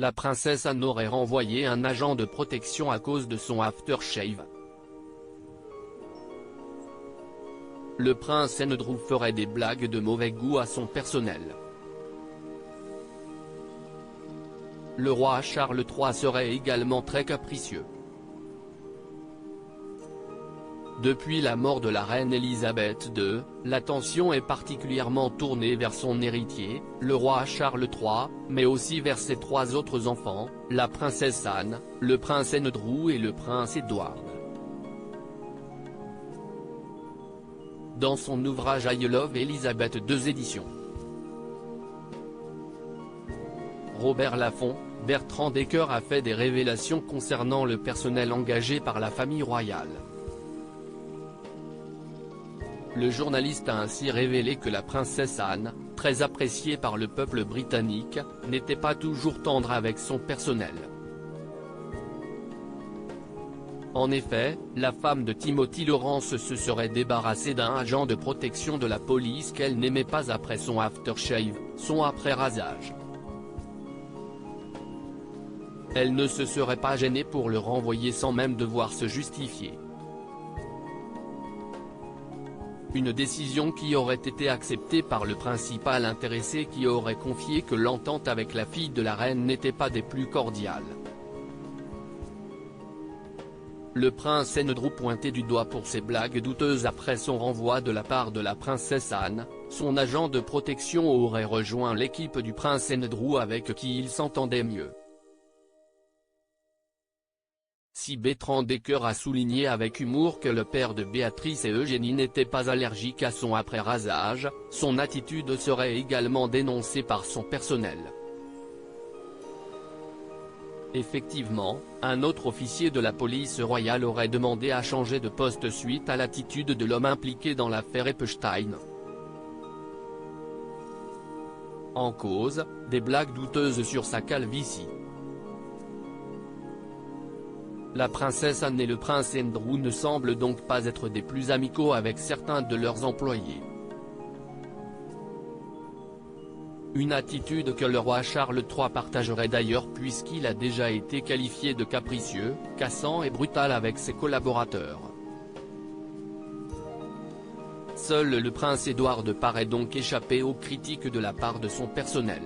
La princesse Anne aurait renvoyé un agent de protection à cause de son aftershave. Le prince Andrew ferait des blagues de mauvais goût à son personnel. Le roi Charles III serait également très capricieux. Depuis la mort de la reine Elisabeth II, l'attention est particulièrement tournée vers son héritier, le roi Charles III, mais aussi vers ses 3 autres enfants, la princesse Anne, le prince Andrew et le prince Edward. Dans son ouvrage I Love Elizabeth II éditions, Robert Laffont, Bertrand Decker a fait des révélations concernant le personnel engagé par la famille royale. Le journaliste a ainsi révélé que la princesse Anne, très appréciée par le peuple britannique, n'était pas toujours tendre avec son personnel. En effet, la femme de Timothy Lawrence se serait débarrassée d'un agent de protection de la police qu'elle n'aimait pas après son aftershave, son après-rasage. Elle ne se serait pas gênée pour le renvoyer sans même devoir se justifier. Une décision qui aurait été acceptée par le principal intéressé qui aurait confié que l'entente avec la fille de la reine n'était pas des plus cordiales. Le prince Andrew pointé du doigt pour ses blagues douteuses après son renvoi de la part de la princesse Anne, son agent de protection aurait rejoint l'équipe du prince Andrew avec qui il s'entendait mieux. Si Bertrand Decker a souligné avec humour que le père de Béatrice et Eugénie n'était pas allergique à son après-rasage, son attitude serait également dénoncée par son personnel. Effectivement, un autre officier de la police royale aurait demandé à changer de poste suite à l'attitude de l'homme impliqué dans l'affaire Epstein. En cause, des blagues douteuses sur sa calvitie. La princesse Anne et le prince Andrew ne semblent donc pas être des plus amicaux avec certains de leurs employés. Une attitude que le roi Charles III partagerait d'ailleurs puisqu'il a déjà été qualifié de capricieux, cassant et brutal avec ses collaborateurs. Seul le prince Edward paraît donc échapper aux critiques de la part de son personnel.